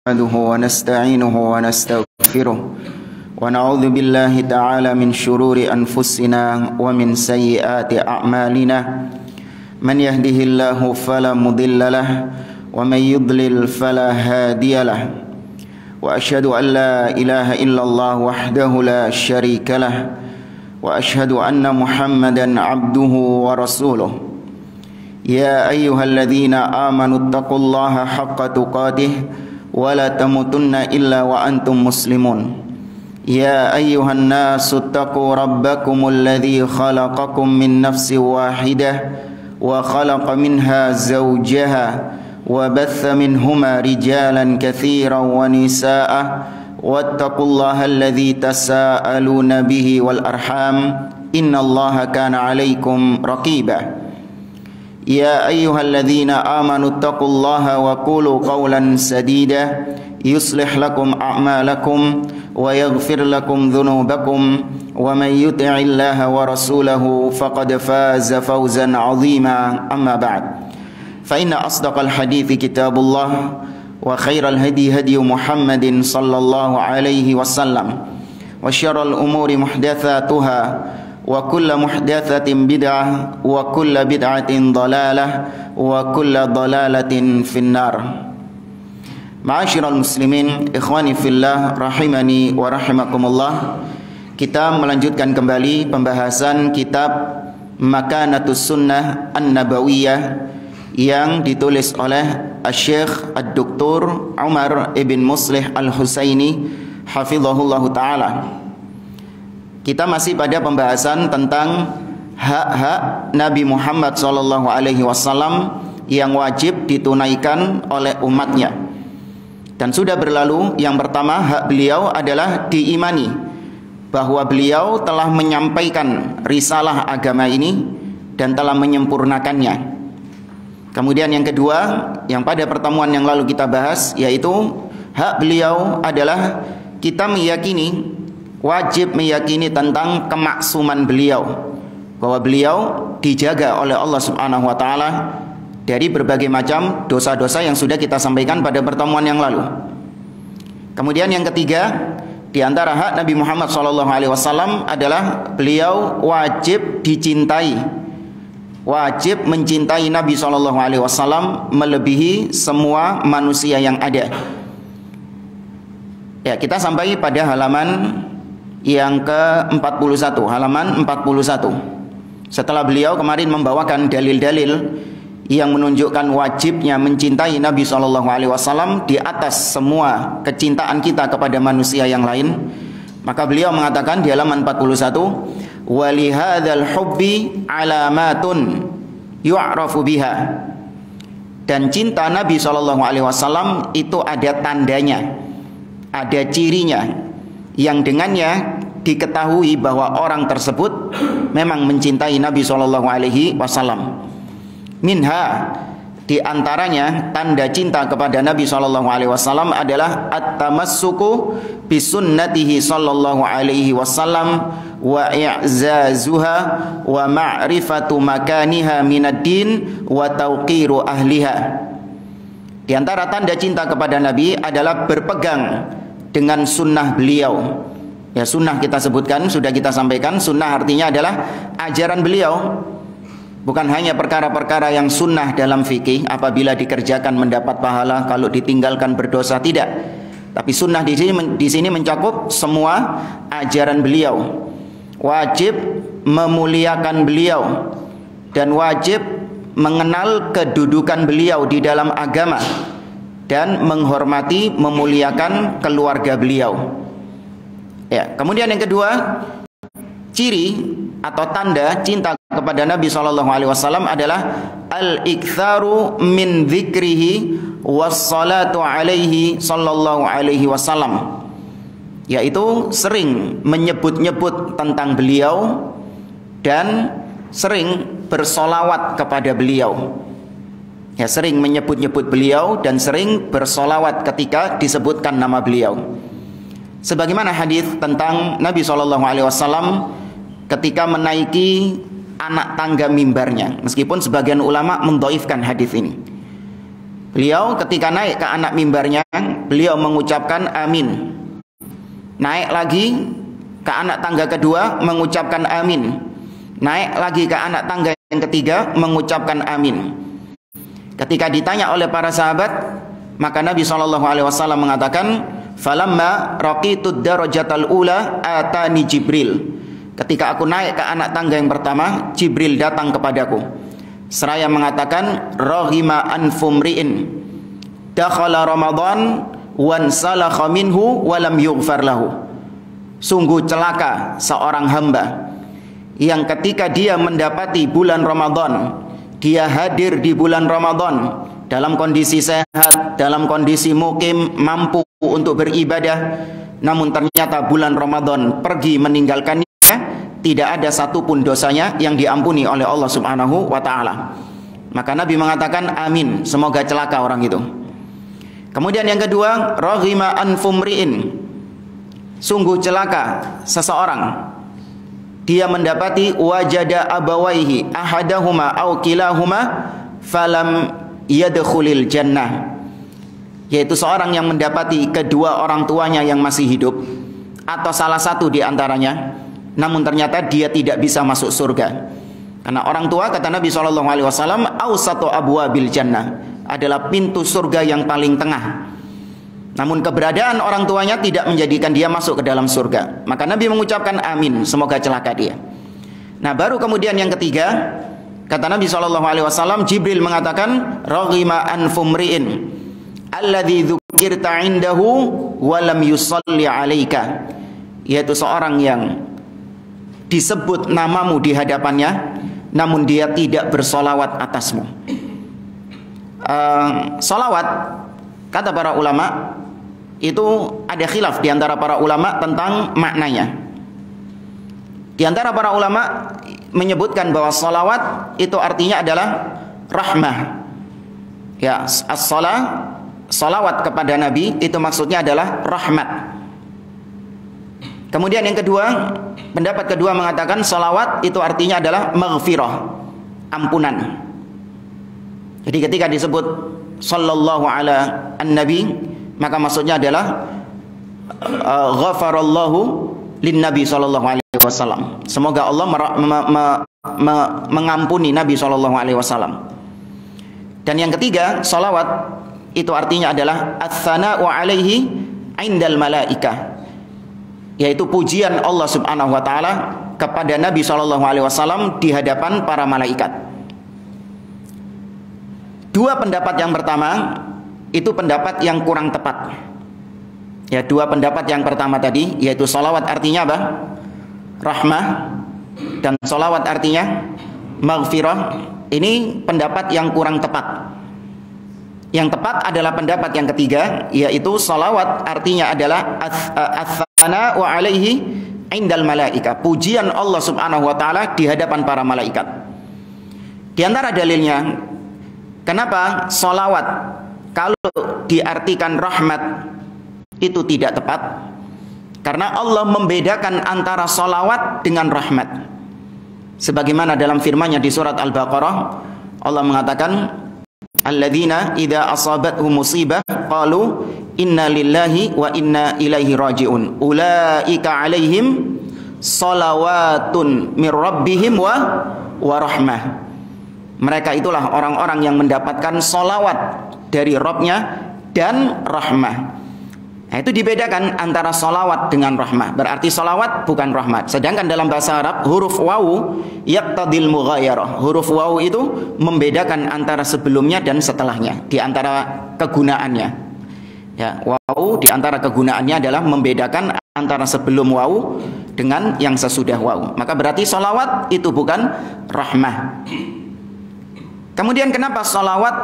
نحمده ونستعينه ونستغفره ونعوذ بالله تعالى من شرور أنفسنا ومن سيئات أعمالنا من يهده الله فلا مضل له ومن يضلل فلا هادي له وأشهد أن لا إله إلا الله وحده لا شريك له وأشهد أن محمدا عبده ورسوله يا أيها الذين آمنوا اتقوا الله حق تقاته ولا تموتن إلا وأنتم مسلمون يا أيها الناس اتقوا ربكم الذي خلقكم من نفس واحدة وخلق منها زوجها وبث منهما رجالا كثيرا ونساء واتقوا الله الذي تساءلون به والأرحام إن الله كان عليكم رقيبا يا أيها الذين آمنوا اتقوا الله وقولوا قولا سديدا يصلح لكم أعمالكم ويغفر لكم ذنوبكم ومن يطع الله ورسوله فقد فاز فوزا عظيما أما بعد فإن أصدق الحديث كتاب الله وخير الهدي هدي محمد صلى الله عليه وسلم وشر الأمور محدثاتها وكل محدثة بدعة وكل بدعة ضلالة وكل ضلالة في النار. Ma'asyiral muslimin, ikhwani fillah, rahimani wa rahimakumullah. Kita melanjutkan kembali pembahasan kitab Makanatus Sunnah An-Nabawiyah yang ditulis oleh Asy-Syaikh Ad-Doktor Umar ibn Muslih Al-Husaini hafizahullahu ta'ala. Kita masih pada pembahasan tentang hak-hak Nabi Muhammad SAW yang wajib ditunaikan oleh umatnya. Dan sudah berlalu, yang pertama hak beliau adalah diimani bahwa beliau telah menyampaikan risalah agama ini dan telah menyempurnakannya. Kemudian yang kedua, yang pada pertemuan yang lalu kita bahas, yaitu hak beliau adalah kita meyakini, wajib meyakini tentang kemaksuman beliau, bahwa beliau dijaga oleh Allah Subhanahu wa taala dari berbagai macam dosa-dosa yang sudah kita sampaikan pada pertemuan yang lalu. Kemudian yang ketiga, di antara hak Nabi Muhammad SAW adalah beliau wajib dicintai, wajib mencintai Nabi SAW melebihi semua manusia yang ada. Ya, kita sampai pada halaman yang ke-41, halaman 41. Setelah beliau kemarin membawakan dalil-dalil yang menunjukkan wajibnya mencintai Nabi SAW di atas semua kecintaan kita kepada manusia yang lain, maka beliau mengatakan di halaman 41, walihadzal hubbi alamatun yu'rafu biha. Dan cinta Nabi SAW itu ada tandanya, ada cirinya, yang dengannya diketahui bahwa orang tersebut memang mencintai Nabi SAW. Minha, di antaranya tanda cinta kepada Nabi SAW adalah at-tamassuku bisunnatihi sallallahu alaihi wasallam wa i'zazuha wa ma'rifatu makaniha minad din wa tauqiru ahliha. Di antara tanda cinta kepada Nabi adalah berpegang dengan sunnah beliau. Ya, sunnah kita sebutkan, sudah kita sampaikan, sunnah artinya adalah ajaran beliau. Bukan hanya perkara-perkara yang sunnah dalam fikih, apabila dikerjakan mendapat pahala, kalau ditinggalkan berdosa, tidak. Tapi sunnah di sini mencakup semua ajaran beliau. Wajib memuliakan beliau dan wajib mengenal kedudukan beliau di dalam agama dan menghormati, memuliakan keluarga beliau. Ya, kemudian yang kedua, ciri atau tanda cinta kepada Nabi SAW adalah al-iktharu min dzikrihi wassalatu alaihi sallallahu alaihi wasallam, yaitu sering menyebut-nyebut tentang beliau dan sering bersolawat kepada beliau. Ya, sering menyebut-nyebut beliau dan sering bersolawat ketika disebutkan nama beliau. Sebagaimana hadis tentang Nabi SAW ketika menaiki anak tangga mimbarnya, meskipun sebagian ulama mendhaifkan hadis ini. Beliau ketika naik ke anak mimbarnya, beliau mengucapkan amin. Naik lagi ke anak tangga kedua, mengucapkan amin. Naik lagi ke anak tangga yang ketiga, mengucapkan amin. Ketika ditanya oleh para sahabat, maka Nabi SAW mengatakan, falamma raqitud darajatal ula atani Jibril. Ketika aku naik ke anak tangga yang pertama, Jibril datang kepadaku. Seraya mengatakan, raghima anfumri'in dakhala Ramadan wan salakha minhu walam yughfar lahu. Sungguh celaka seorang hamba yang ketika dia mendapati bulan Ramadan, dia hadir di bulan Ramadan dalam kondisi sehat, dalam kondisi mukim, mampu untuk beribadah, namun ternyata bulan Ramadan pergi meninggalkannya, tidak ada satupun dosanya yang diampuni oleh Allah Subhanahu wa ta'ala. Maka Nabi mengatakan amin, semoga celaka orang itu. Kemudian yang kedua, raghima anfumri'in, sungguh celaka seseorang, dia mendapati wajada abawaihi ahadahuma aw kilahuma falam yadkhulil jannah, yaitu seorang yang mendapati kedua orang tuanya yang masih hidup atau salah satu di antaranya, namun ternyata dia tidak bisa masuk surga. Karena orang tua, kata Nabi SAW, awsatu abwabil jannah, adalah pintu surga yang paling tengah. Namun keberadaan orang tuanya tidak menjadikan dia masuk ke dalam surga. Maka Nabi mengucapkan amin, semoga celaka dia. Nah, baru kemudian yang ketiga, kata Nabi SAW, Jibril mengatakan, raghima anfumri'in alladzi dzukirta indahu wa lam yusalli 'alaika, yaitu seorang yang disebut namamu di hadapannya, namun dia tidak bersolawat atasmu. Solawat, kata para ulama, itu ada khilaf di antara para ulama tentang maknanya. Di antara para ulama menyebutkan bahwa solawat itu artinya adalah rahmah. Ya, solawat kepada Nabi itu maksudnya adalah rahmat. Kemudian yang kedua, pendapat kedua mengatakan salawat itu artinya adalah maghfirah, ampunan. Jadi ketika disebut sallallahu ala an-nabi, maka maksudnya adalah ghafarallahu lin-nabi sallallahu alaihi wasallam. Semoga Allah mengampuni Nabi sallallahu alaihi wasallam. Dan yang ketiga, salawat itu artinya adalah ats-tsana'u alaihi 'indal malaikah, yaitu pujian Allah Subhanahu wa taala kepada Nabi SAW di hadapan para malaikat. Dua pendapat yang pertama itu pendapat yang kurang tepat. Ya, dua pendapat yang pertama tadi, yaitu salawat artinya apa? Rahmah, dan salawat artinya maghfirah. Ini pendapat yang kurang tepat. Yang tepat adalah pendapat yang ketiga, yaitu salawat artinya adalah ats-tsana'u 'alaihi 'indal malaika, pujian Allah Subhanahu wa taala di hadapan para malaikat. Di antara dalilnya, kenapa salawat kalau diartikan rahmat itu tidak tepat? Karena Allah membedakan antara salawat dengan rahmat. Sebagaimana dalam firman-Nya di surat Al-Baqarah, Allah mengatakan, alladzina idza asabathum musibah qalu inna lillahi wa inna ilaihi rajiun ulaika alaihim salawatun mir rabbihim wa rahmah. Mereka itulah orang-orang yang mendapatkan salawat dari Rabb-nya dan rahmah. Nah, itu dibedakan antara salawat dengan rahmah. Berarti salawat bukan rahmat. Sedangkan dalam bahasa Arab, huruf wawu yaqtadil mughayarah. Huruf wawu itu membedakan antara sebelumnya dan setelahnya, di antara kegunaannya. Ya, wawu di antara kegunaannya adalah membedakan antara sebelum wawu dengan yang sesudah wawu. Maka berarti salawat itu bukan rahmah. Kemudian kenapa salawat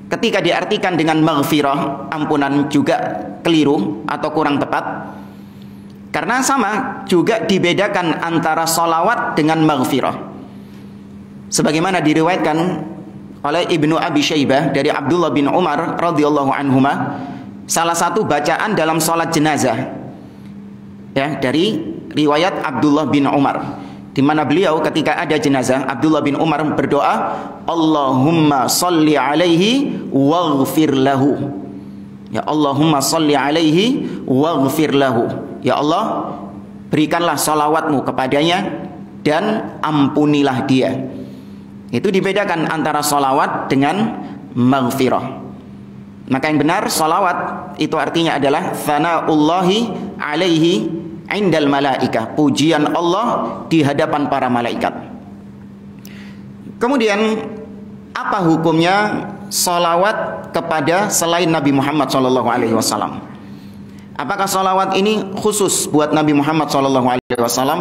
ketika diartikan dengan maghfirah, ampunan, juga keliru atau kurang tepat? Karena sama, juga dibedakan antara salawat dengan maghfirah. Sebagaimana diriwayatkan oleh Ibnu Abi Syaibah dari Abdullah bin Umar radhiyallahu anhuma, salah satu bacaan dalam salat jenazah, ya, dari riwayat Abdullah bin Umar. di mana beliau ketika ada jenazah, Abdullah bin Umar berdoa, Allahumma salli alaihi waghfir lahu. Ya Allahumma salli alaihi waghfir lahu. Ya Allah, berikanlah salawatmu kepadanya dan ampunilah dia. Itu dibedakan antara salawat dengan maghfirah. Maka yang benar salawat itu artinya adalah thanaullahi alaihi indal malaikah, pujian Allah di hadapan para malaikat. Kemudian apa hukumnya salawat kepada selain Nabi Muhammad SAW? Apakah salawat ini khusus buat Nabi Muhammad SAW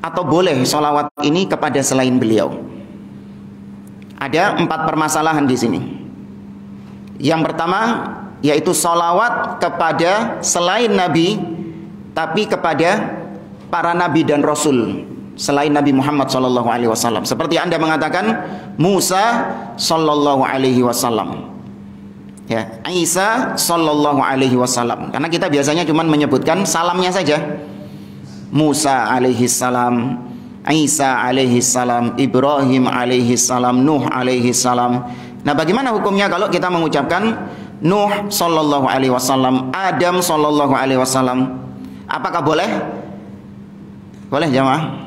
atau boleh salawat ini kepada selain beliau? Ada 4 permasalahan di sini. Yang pertama yaitu salawat kepada selain Nabi, tapi kepada para nabi dan rasul selain Nabi Muhammad SAW. Seperti Anda mengatakan Musa sallallahu alaihi wasallam, ya, Isa sallallahu alaihi wasallam. Karena kita biasanya cuma menyebutkan salamnya saja. Musa alaihi salam, Isa alaihi salam, Ibrahim alaihi salam, Nuh alaihi salam. Nah, bagaimana hukumnya kalau kita mengucapkan Nuh sallallahu alaihi wasallam, Adam sallallahu alaihi wasallam? Apakah boleh? Boleh jamaah?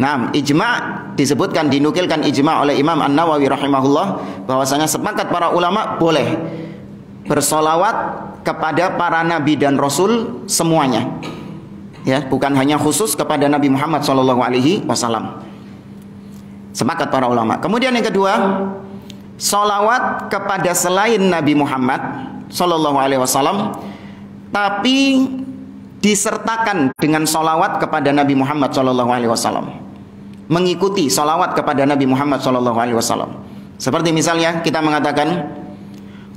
Nah, ijma' disebutkan, dinukilkan ijma' oleh Imam An-Nawawi rahimahullah bahwasanya sepakat para ulama boleh bersolawat kepada para nabi dan rasul semuanya. Ya, bukan hanya khusus kepada Nabi Muhammad SAW. Sepakat para ulama. Kemudian yang kedua, solawat kepada selain Nabi Muhammad SAW, tapi disertakan dengan solawat kepada Nabi Muhammad SAW, mengikuti solawat kepada Nabi Muhammad SAW. Seperti misalnya kita mengatakan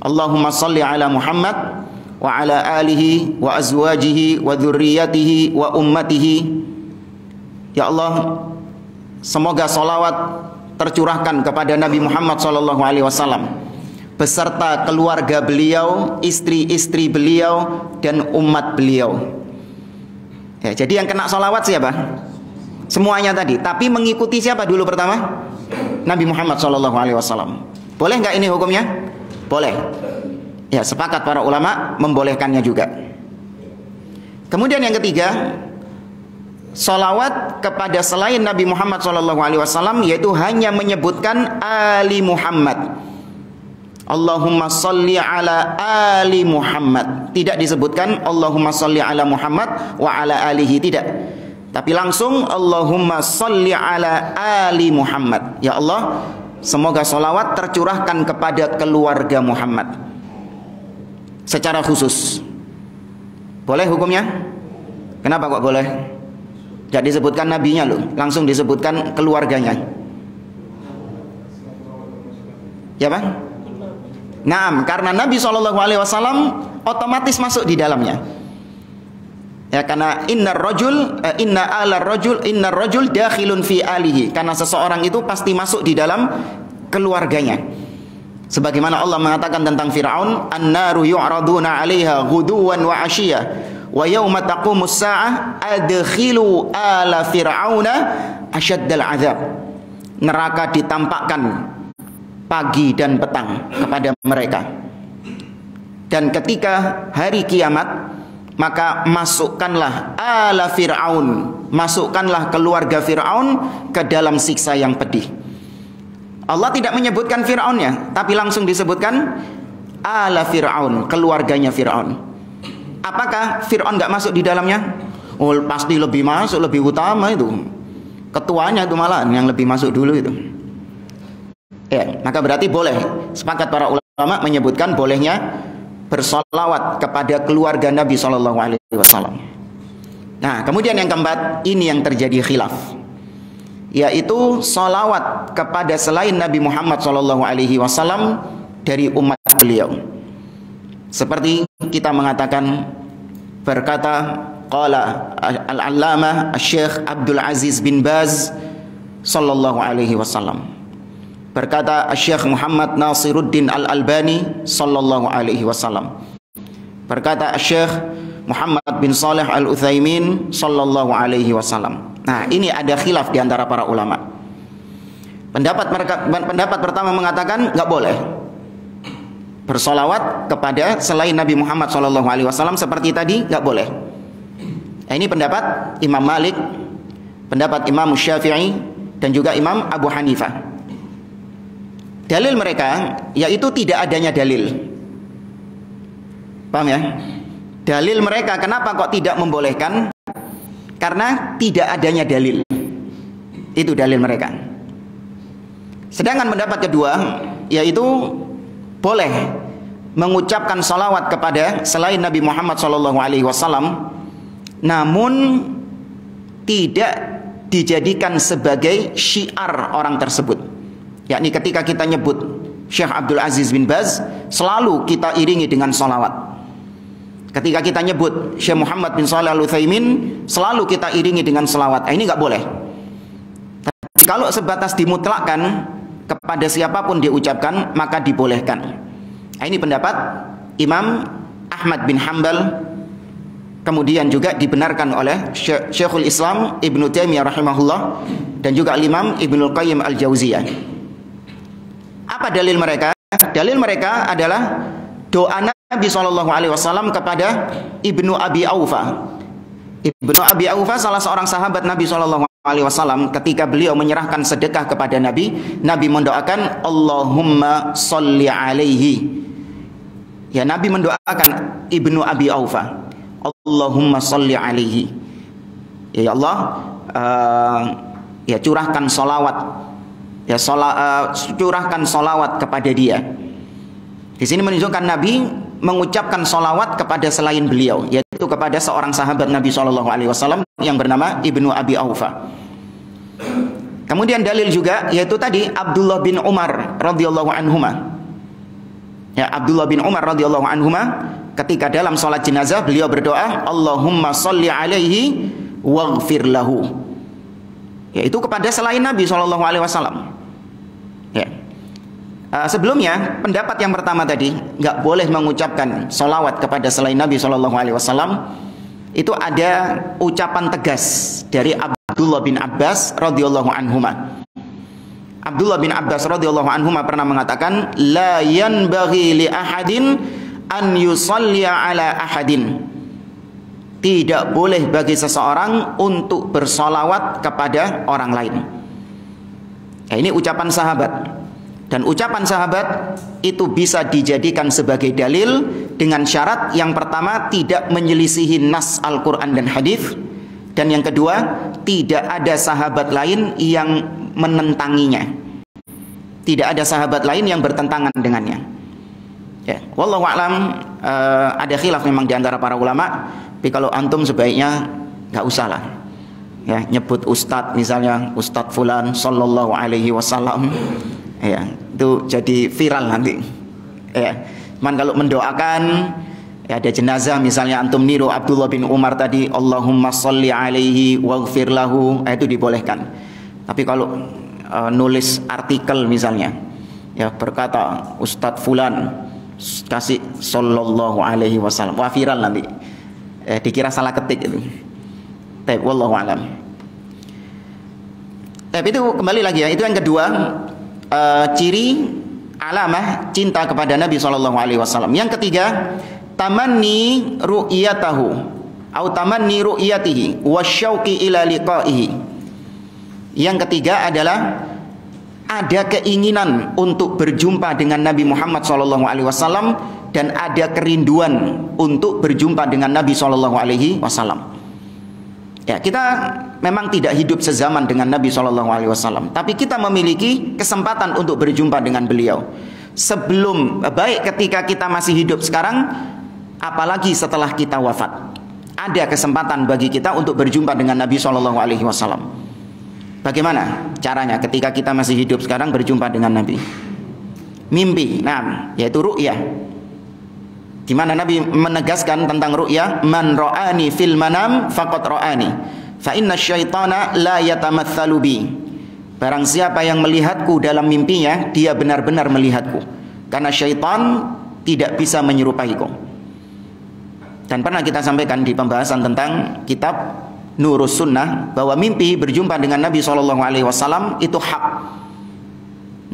Allahumma salli ala Muhammad wa ala alihi wa azwajihi wa dzurriyyatihi wa ummatihi. Ya Allah, semoga solawat tercurahkan kepada Nabi Muhammad SAW beserta keluarga beliau, istri-istri beliau, dan umat beliau. Ya, jadi yang kena solawat siapa? Semuanya tadi. Tapi mengikuti siapa dulu pertama? Nabi Muhammad SAW. Boleh nggak ini hukumnya? Boleh. Ya, sepakat para ulama membolehkannya juga. Kemudian yang ketiga, solawat kepada selain Nabi Muhammad SAW yaitu hanya menyebutkan Ali Muhammad. Allahumma salli ala ali Muhammad. Tidak disebutkan Allahumma salli ala Muhammad wa ala alihi, tidak. Tapi langsung Allahumma salli ala ali Muhammad. Ya Allah, semoga solawat tercurahkan kepada keluarga Muhammad secara khusus. Boleh hukumnya? Kenapa kok boleh? Tidak disebutkan nabinya loh, langsung disebutkan keluarganya. Ya Pak? Naam, karena Nabi SAW otomatis masuk di dalamnya. Ya, karena innar rajul dakhilun fi alihi. Karena seseorang itu pasti masuk di dalam keluarganya. Sebagaimana Allah mengatakan tentang Fir'aun, an-naru yu'raduna 'alaiha ghuduwan wa 'ashiyya wa yauma taqumus sa'ah adkhilu ala fir'auna asyaddal 'adzab. Neraka ditampakkan pagi dan petang kepada mereka. Dan ketika hari kiamat, maka masukkanlah ala Fir'aun, masukkanlah keluarga Fir'aun ke dalam siksa yang pedih. Allah tidak menyebutkan Fir'aunnya, tapi langsung disebutkan ala Fir'aun, keluarganya Fir'aun. Apakah Fir'aun nggak masuk di dalamnya? Oh, pasti lebih masuk, lebih utama itu. Ketuanya itu malah yang lebih masuk dulu itu. Ya, maka berarti boleh. Sepakat para ulama menyebutkan bolehnya bersolawat kepada keluarga Nabi SAW. Nah, kemudian yang keempat, ini yang terjadi khilaf, yaitu solawat kepada selain Nabi Muhammad SAW dari umat beliau. Seperti kita mengatakan, berkata qala al-allamah Syekh Abdul Aziz bin Baz sallallahu alaihi wasallam. Berkata Syekh Muhammad Nasiruddin Al-Albani sallallahu alaihi wasallam. Berkata Syekh Muhammad bin Saleh Al-Utsaimin sallallahu alaihi wasallam. Nah, ini ada khilaf di antara para ulama. Pendapat pertama mengatakan nggak boleh bersolawat kepada selain Nabi Muhammad SAW seperti tadi, nggak boleh. Nah, ini pendapat Imam Malik, pendapat Imam Syafi'i, dan juga Imam Abu Hanifah. Dalil mereka yaitu tidak adanya dalil. Paham ya? Dalil mereka kenapa kok tidak membolehkan? Karena tidak adanya dalil. Itu dalil mereka. Sedangkan pendapat kedua yaitu boleh mengucapkan salawat kepada selain Nabi Muhammad SAW, namun tidak dijadikan sebagai syiar orang tersebut. Yakni ketika kita nyebut Syekh Abdul Aziz bin Baz, selalu kita iringi dengan salawat. Ketika kita nyebut Syekh Muhammad bin Shalih Al-Utsaimin, selalu kita iringi dengan salawat. Ini nggak boleh. Tapi kalau sebatas dimutlakkan kepada siapapun diucapkan, maka dibolehkan. Ini pendapat Imam Ahmad bin Hanbal, kemudian juga dibenarkan oleh Syekhul Islam Ibnu Taimiyah rahimahullah, dan juga Imam Ibnul Qayyim Al-Jauziyah. Apa dalil mereka? Dalil mereka adalah doa Nabi SAW kepada Ibnu Abi Aufa. Ibnu Abi Aufa salah seorang sahabat Nabi SAW. Ketika beliau menyerahkan sedekah kepada Nabi, Nabi mendoakan Allahumma sholli alaihi. Ya, Nabi mendoakan Ibnu Abi Aufa, Allahumma sholli alaihi. Ya Allah, ya curahkan solawat, ya curahkan solawat kepada dia. Di sini menunjukkan Nabi mengucapkan solawat kepada selain beliau, yaitu kepada seorang sahabat Nabi SAW yang bernama Ibnu Abi Aufa. Kemudian dalil juga yaitu tadi Abdullah bin Umar radhiyallahu anhuma. Ya, Abdullah bin Umar radhiyallahu anhuma ketika dalam sholat jenazah beliau berdoa Allahumma sholli alaihi waghfir lahu, yaitu kepada selain Nabi SAW. Ya. Sebelumnya pendapat yang pertama tadi nggak boleh mengucapkan solawat kepada selain Nabi SAW, itu ada ucapan tegas dari Abdullah bin Abbas radhiyallahu anhuma. Abdullah bin Abbas radhiyallahu anhuma pernah mengatakan la yanbaghi li ahadin an yusalliya ala ahadin. Tidak boleh bagi seseorang untuk bersolawat kepada orang lain. Ini ucapan sahabat. Dan ucapan sahabat itu bisa dijadikan sebagai dalil dengan syarat yang pertama tidak menyelisihi nas Al-Quran dan hadis, dan yang kedua tidak ada sahabat lain yang menentanginya. Tidak ada sahabat lain yang bertentangan dengannya. Ya, wallahu a'lam, ada khilaf memang di antara para ulama, tapi kalau antum sebaiknya nggak usah lah. Ya, nyebut ustadz misalnya, Ustadz fulan sallallahu alaihi wasallam. Ya, itu jadi viral nanti. Ya, cuman kalau mendoakan, ya ada jenazah misalnya antum niru Abdullah bin Umar tadi, Allahumma sholli alaihi waghfir lahu, itu dibolehkan. Tapi kalau nulis artikel misalnya, ya berkata Ustadz fulan kasih sallallahu alaihi wasallam, wah viral nanti. Dikira salah ketik itu. Tapi wallahu alam. Tapi itu kembali lagi ya, itu yang kedua. Ciri alamah cinta kepada Nabi SAW. Yang ketiga, tamanni ru'yatahu atau tamanni ru'yatihi wasyauqi ila liqa'ihi. Yang ketiga adalah ada keinginan untuk berjumpa dengan Nabi Muhammad SAW dan ada kerinduan untuk berjumpa dengan Nabi SAW. Ya, kita memang tidak hidup sezaman dengan Nabi SAW, tapi kita memiliki kesempatan untuk berjumpa dengan beliau. Sebelum, baik ketika kita masih hidup sekarang, apalagi setelah kita wafat, ada kesempatan bagi kita untuk berjumpa dengan Nabi SAW. Bagaimana caranya ketika kita masih hidup sekarang berjumpa dengan Nabi? Mimpi, nah, yaitu ru'yah. Di mana Nabi menegaskan tentang ru'yah, man ra'ani fil manam faqad ra'ani fa inna syaitana la yatamatsalu bi. Barang siapa yang melihatku dalam mimpinya, dia benar-benar melihatku, karena syaitan tidak bisa menyerupaiku. Dan pernah kita sampaikan di pembahasan tentang kitab nurus sunnah bahwa mimpi berjumpa dengan Nabi SAW itu hak.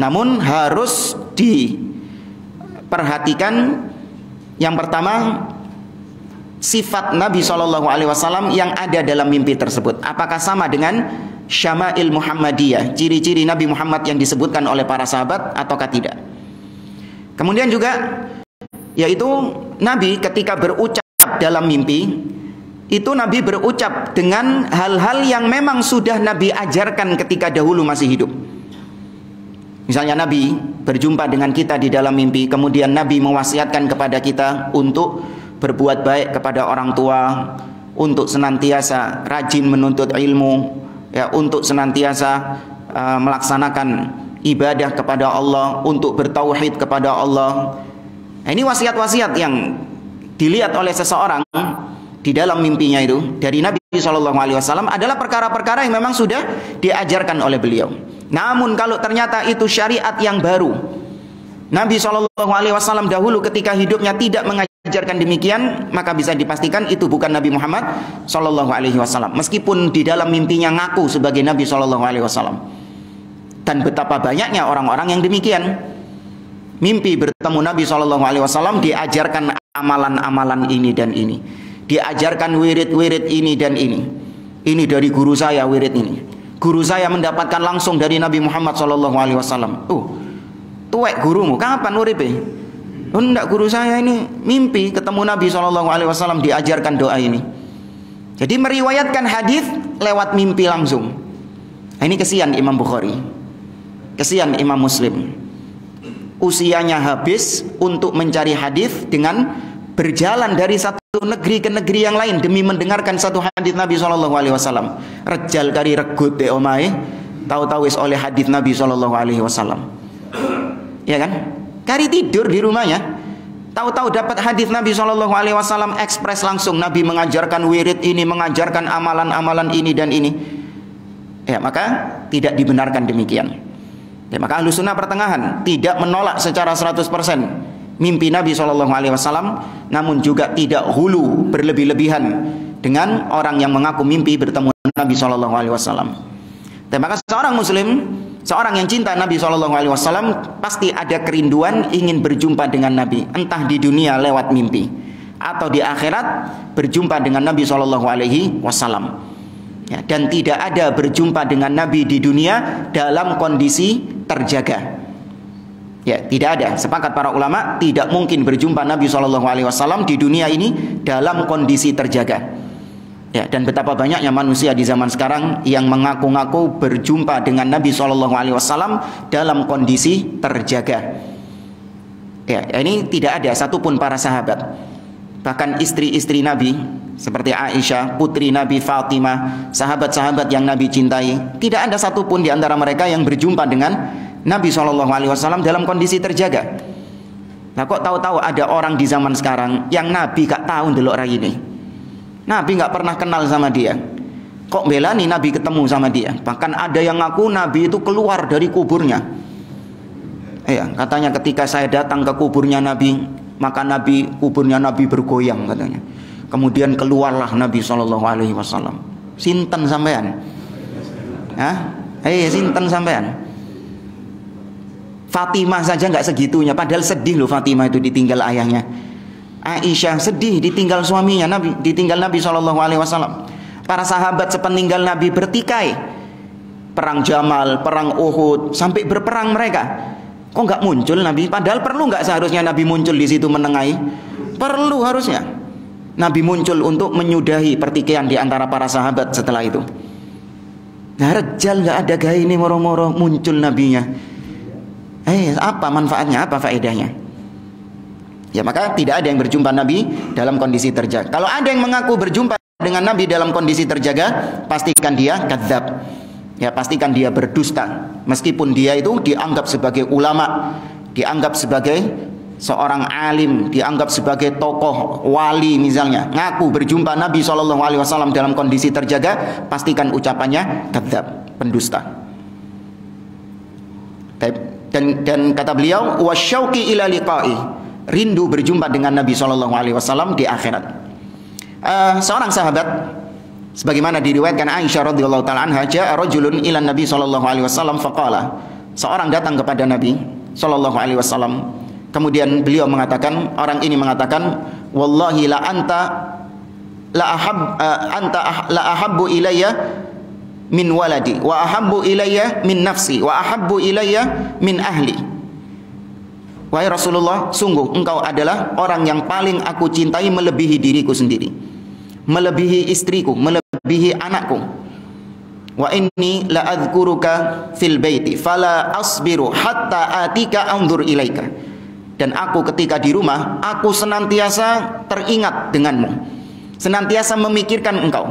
Namun harus diperhatikan yang pertama sifat Nabi SAW yang ada dalam mimpi tersebut. Apakah sama dengan Syama'il Muhammadiyah, ciri-ciri Nabi Muhammad yang disebutkan oleh para sahabat ataukah tidak? Kemudian juga yaitu Nabi ketika berucap dalam mimpi itu Nabi berucap dengan hal-hal yang memang sudah Nabi ajarkan ketika dahulu masih hidup. Misalnya Nabi berjumpa dengan kita di dalam mimpi, kemudian Nabi mewasiatkan kepada kita untuk berbuat baik kepada orang tua, untuk senantiasa rajin menuntut ilmu, ya, untuk senantiasa melaksanakan ibadah kepada Allah, untuk bertauhid kepada Allah. Nah, ini wasiat-wasiat yang dilihat oleh seseorang di dalam mimpinya itu dari Nabi SAW adalah perkara-perkara yang memang sudah diajarkan oleh beliau. Namun kalau ternyata itu syariat yang baru, Nabi SAW dahulu ketika hidupnya tidak mengajarkan demikian, maka bisa dipastikan itu bukan Nabi Muhammad SAW. Meskipun di dalam mimpinya ngaku sebagai Nabi SAW. Dan betapa banyaknya orang-orang yang demikian. Mimpi bertemu Nabi SAW diajarkan amalan-amalan ini dan ini, diajarkan wirid-wirid ini dan ini. Ini dari guru saya wirid ini. Guru saya mendapatkan langsung dari Nabi Muhammad SAW. Tuwek gurumu, kapan uripe? Oh, enggak, guru saya ini mimpi ketemu Nabi SAW diajarkan doa ini. Jadi meriwayatkan hadis lewat mimpi langsung. Nah, ini kesian Imam Bukhari, kesian Imam Muslim. Usianya habis untuk mencari hadis dengan berjalan dari satu negeri ke negeri yang lain demi mendengarkan satu hadis Nabi SAW. Rejal kari regut de omai, tahu-tahu wis oleh hadis Nabi SAW. Ya kan? Kari tidur di rumahnya, tahu-tahu dapat hadis Nabi SAW ekspres langsung. Nabi mengajarkan wirid ini, mengajarkan amalan-amalan ini dan ini. Ya, maka tidak dibenarkan demikian. Ya, maka Ahlus Sunnah pertengahan tidak menolak secara 100% mimpi Nabi SAW, namun juga tidak hulu berlebih-lebihan dengan orang yang mengaku mimpi bertemu Nabi SAW. Dan maka seorang muslim, seorang yang cinta Nabi SAW pasti ada kerinduan ingin berjumpa dengan Nabi, entah di dunia lewat mimpi atau di akhirat berjumpa dengan Nabi SAW. Ya, dan tidak ada berjumpa dengan Nabi di dunia dalam kondisi terjaga. Ya, tidak ada. Sepakat para ulama, tidak mungkin berjumpa Nabi SAW di dunia ini dalam kondisi terjaga. Ya, dan betapa banyaknya manusia di zaman sekarang yang mengaku-ngaku berjumpa dengan Nabi SAW dalam kondisi terjaga. Ya, ini tidak ada satupun para sahabat, bahkan istri-istri Nabi seperti Aisyah, putri Nabi Fatimah, sahabat-sahabat yang Nabi cintai, tidak ada satupun di antara mereka yang berjumpa dengan Nabi SAW dalam kondisi terjaga. Nah, kok tahu-tahu ada orang di zaman sekarang yang Nabi gak tahu ndelok rai ini, Nabi gak pernah kenal sama dia, kok belani Nabi ketemu sama dia. Bahkan ada yang ngaku Nabi itu keluar dari kuburnya. Ya, katanya ketika saya datang ke kuburnya Nabi, maka kuburnya Nabi bergoyang katanya. Kemudian keluarlah Nabi SAW. Sinten sampean? Hah? Sinten sampean? Fatimah saja nggak segitunya, padahal sedih loh Fatimah itu ditinggal ayahnya. Aisyah sedih ditinggal suaminya, ditinggal Nabi SAW. Para sahabat sepeninggal Nabi bertikai, perang Jamal, perang Uhud, sampai berperang mereka. Kok nggak muncul Nabi? Padahal perlu nggak seharusnya Nabi muncul di situ menengahi? Perlu harusnya. Nabi muncul untuk menyudahi pertikaian di antara para sahabat setelah itu. Nah, rejal nggak ada gaya ini moro-moro muncul nabinya. Apa manfaatnya? Apa faedahnya? Ya, maka tidak ada yang berjumpa Nabi dalam kondisi terjaga. Kalau ada yang mengaku berjumpa dengan Nabi dalam kondisi terjaga, pastikan dia kadzab. Ya, pastikan dia berdusta. Meskipun dia itu dianggap sebagai ulama, dianggap sebagai seorang alim, dianggap sebagai tokoh wali misalnya, ngaku berjumpa Nabi SAW dalam kondisi terjaga, pastikan ucapannya kadzab, pendusta. Dan kata beliau, wasyauqi ila liqa'i, rindu berjumpa dengan Nabi SAW di akhirat. Seorang sahabat Sebagaimana diriwayatkan Aisyah radhiyallahu taala anha, ja'a rajulun ila Nabi sallallahu alaihi wasallam faqala. Seorang datang kepada Nabi sallallahu alaihi wasallam. Kemudian beliau mengatakan, orang ini mengatakan, wallahi la ahabbu ilayya min waladi wa ahabbu ilayya min nafsi wa ahabbu ilayya min ahli. Wahai Rasulullah, sungguh engkau adalah orang yang paling aku cintai melebihi diriku sendiri, melebihi istriku, melebihi anakku. Wa inni la adzkuruka fil baiti fala asbiru hatta atika anzur ilaika. Dan aku ketika di rumah, aku senantiasa teringat denganmu, senantiasa memikirkan engkau.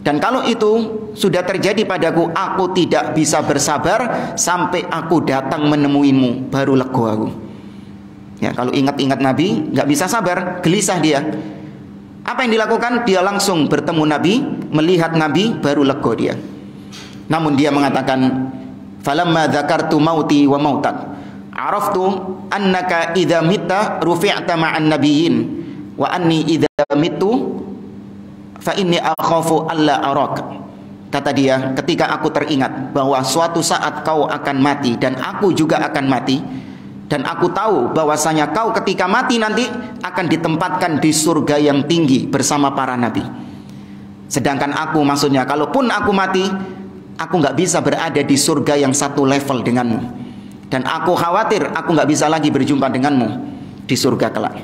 Dan kalau itu sudah terjadi padaku, aku tidak bisa bersabar sampai aku datang menemuimu, baru lega aku. Ya, kalau ingat-ingat Nabi, nggak bisa sabar, gelisah dia. Apa yang dilakukan? Dia langsung bertemu Nabi, melihat Nabi, baru lega dia. Namun dia mengatakan, falamma dzakartu mauti wa mautak, araftu annaka idza mitta rufi'ta ma'an nabiyyin wa anni idza mittu fa inni akhafu alla arak. Kata dia, ketika aku teringat bahwa suatu saat kau akan mati dan aku juga akan mati, dan aku tahu bahwasanya kau ketika mati nanti akan ditempatkan di surga yang tinggi bersama para nabi. Sedangkan aku, maksudnya kalaupun aku mati, aku nggak bisa berada di surga yang satu level denganmu. Dan aku khawatir aku nggak bisa lagi berjumpa denganmu di surga kelak.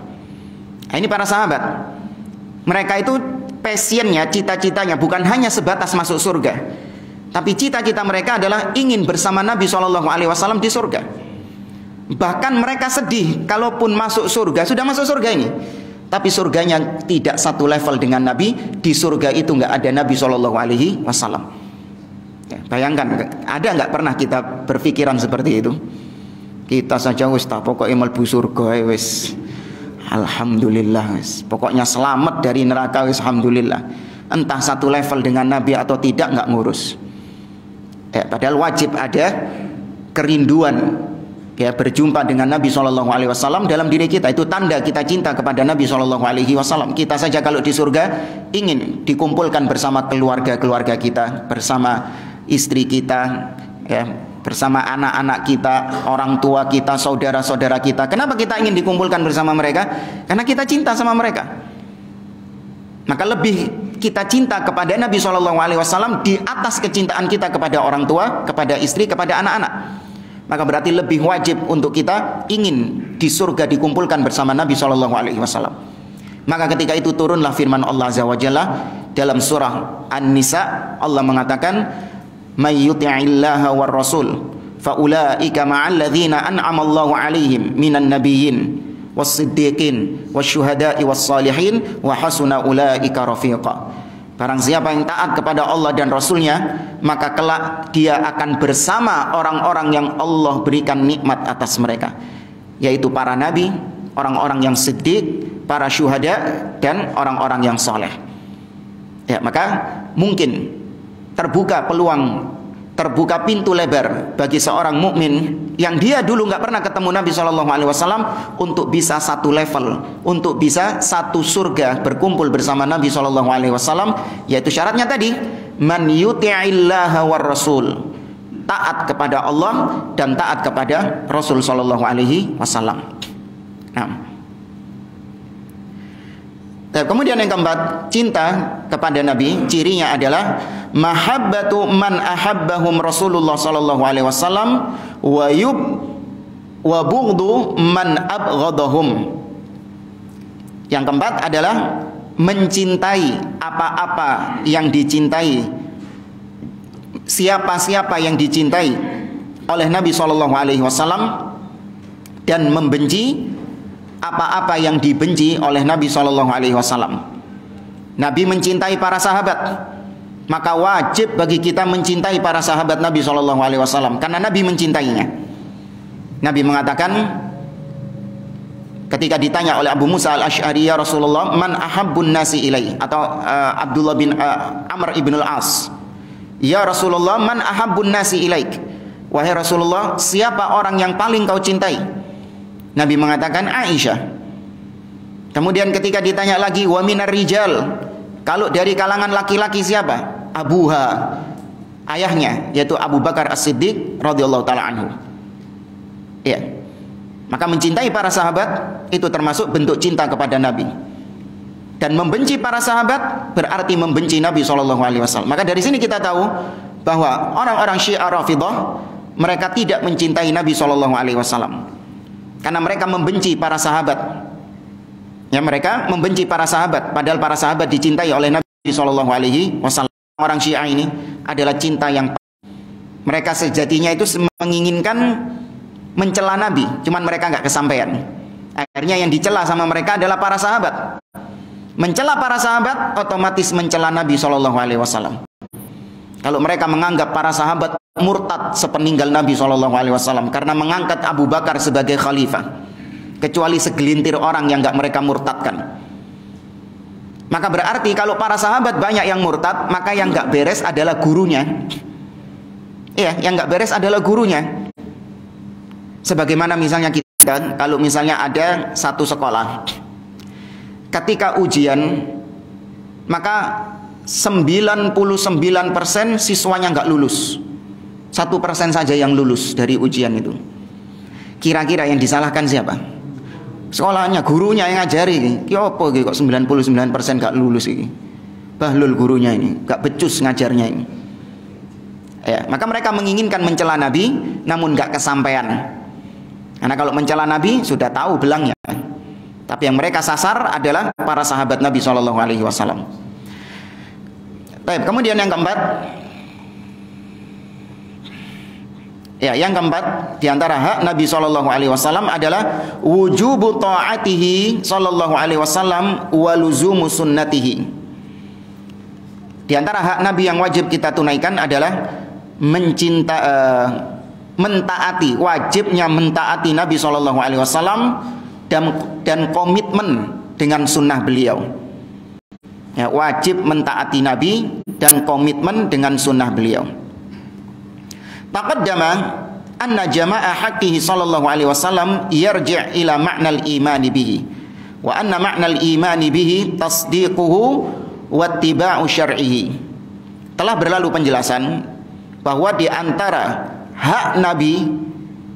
Nah, ini para sahabat. Mereka itu passionnya, cita-citanya bukan hanya sebatas masuk surga, tapi cita-cita mereka adalah ingin bersama Nabi SAW di surga. Bahkan mereka sedih kalaupun masuk surga, sudah masuk surga ini, tapi surganya tidak satu level dengan Nabi. Di surga itu nggak ada Nabi SAW. Ya, bayangkan, ada nggak pernah kita berpikiran seperti itu? Kita saja wis tak pokoknya mlebu surga wis, alhamdulillah wis. Pokoknya selamat dari neraka wis, alhamdulillah. Entah satu level dengan Nabi atau tidak, nggak ngurus. Ya, padahal wajib ada kerinduan, ya, berjumpa dengan Nabi SAW dalam diri kita. Itu tanda kita cinta kepada Nabi SAW. Kita saja kalau di surga ingin dikumpulkan bersama keluarga-keluarga kita, bersama istri kita, ya, bersama anak-anak kita, orang tua kita, saudara-saudara kita. Kenapa kita ingin dikumpulkan bersama mereka? Karena kita cinta sama mereka. Maka lebih kita cinta kepada Nabi SAW di atas kecintaan kita kepada orang tua, kepada istri, kepada anak-anak. Maka berarti lebih wajib untuk kita ingin di surga dikumpulkan bersama Nabi SAW. Maka ketika itu turunlah firman Allah Azza wa Jalla dalam surah An-Nisa. Allah mengatakan, may yuti'illaha war rasul fa ulaika ma'al ladzina an'ama Allahu 'alaihim minan nabiyyin was-siddiqin wasyuhada'i was-salihin wa hasuna ulaika rafiqa. Barang siapa yang taat kepada Allah dan Rasulnya, maka kelak dia akan bersama orang-orang yang Allah berikan nikmat atas mereka, yaitu para nabi, orang-orang yang siddiq, para syuhada, dan orang-orang yang soleh. Ya, maka mungkin terbuka peluang, terbuka pintu lebar bagi seorang mukmin yang dia dulu nggak pernah ketemu Nabi SAW untuk bisa satu level, untuk bisa satu surga, berkumpul bersama Nabi SAW. Yaitu syaratnya tadi, man yuti'illaha war rasul, taat kepada Allah dan taat kepada Rasul SAW. Nah, kemudian yang keempat, cinta kepada Nabi, cirinya adalah mahabbatu man ahabbahum Rasulullah sallallahu alaihi wasallam wa bughdu man abghadahum. Yang keempat adalah mencintai apa-apa yang dicintai, siapa-siapa yang dicintai oleh Nabi sallallahu alaihi wasallam, dan membenci apa-apa yang dibenci oleh Nabi SAW. Nabi mencintai para sahabat, maka wajib bagi kita mencintai para sahabat Nabi SAW, karena Nabi mencintainya. Nabi mengatakan ketika ditanya oleh Abu Musa al-Ash'ari, ya Rasulullah, man ahabbun nasi ilai, atau Abdullah bin Amr ibn al-As, ya Rasulullah, man ahabbun nasi ilaik, wahai Rasulullah, siapa orang yang paling kau cintai? Nabi mengatakan Aisyah. Kemudian ketika ditanya lagi, wa minar rijal, Kalau dari kalangan laki-laki siapa? Abuha, ayahnya, yaitu Abu Bakar As-Siddiq radhiyallahu taala anhu. Ya. Maka mencintai para sahabat itu termasuk bentuk cinta kepada Nabi. Dan membenci para sahabat berarti membenci Nabi SAW. Maka dari sini kita tahu bahwa orang-orang Syiah Rafidhah mereka tidak mencintai Nabi SAW karena mereka membenci para sahabat. Ya, mereka membenci para sahabat, padahal para sahabat dicintai oleh Nabi SAW. Orang Syiah ini adalah cinta yang mereka sejatinya itu menginginkan mencela Nabi, cuman mereka nggak kesampaian. Akhirnya yang dicela sama mereka adalah para sahabat. Mencela para sahabat otomatis mencela Nabi SAW. Kalau mereka menganggap para sahabat murtad sepeninggal Nabi SAW karena mengangkat Abu Bakar sebagai khalifah, kecuali segelintir orang yang nggak mereka murtadkan, maka berarti kalau para sahabat banyak yang murtad, maka yang nggak beres adalah gurunya. Iya, yang nggak beres adalah gurunya. Sebagaimana misalnya kita, kalau misalnya ada satu sekolah, ketika ujian, maka 99% siswanya nggak lulus, 1% saja yang lulus dari ujian itu. Kira-kira yang disalahkan siapa? Sekolahnya, gurunya yang ngajari. Ki opo kok 99% gak lulus iki. Bahlul gurunya ini, gak becus ngajarnya ini. Ya, maka mereka menginginkan mencela Nabi namun gak kesampaian. Karena kalau mencela Nabi sudah tahu belangnya. Tapi yang mereka sasar adalah para sahabat Nabi SAW. Baik, kemudian yang keempat. Ya, yang keempat di antara hak Nabi SAW adalah wujubu ta'atihi sallallahu alaihi wasallam wa luzumu sunnatihi. Di antara hak Nabi yang wajib kita tunaikan adalah mentaati, wajibnya mentaati Nabi SAW dan komitmen dengan sunnah beliau. Ya, wajib mentaati Nabi dan komitmen dengan sunnah beliau. Taqaddama anna jama'a haqqihi sallallahu alaihi wasallam yarji' ila ma'nal imani bihi wa anna ma'nal imani bihi tasdiquhu wa ittiba'u syar'ihi. Telah berlalu penjelasan bahwa di antara hak Nabi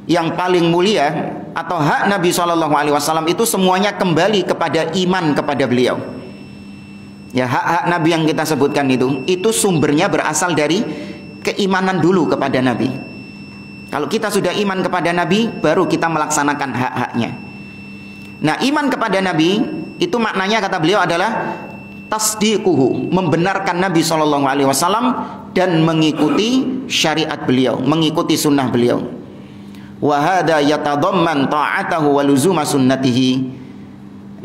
yang paling mulia atau hak Nabi sallallahu alaihi wasallam itu semuanya kembali kepada iman kepada beliau. Ya, hak-hak Nabi yang kita sebutkan itu sumbernya berasal dari keimanan dulu kepada Nabi. Kalau kita sudah iman kepada Nabi, baru kita melaksanakan hak-haknya. Nah, iman kepada Nabi itu maknanya kata beliau adalah tasdiquhu, membenarkan Nabi SAW dan mengikuti syariat beliau, mengikuti sunnah beliau. Wa hadza yatadamman ta'atahu wa luzuma sunnatihi.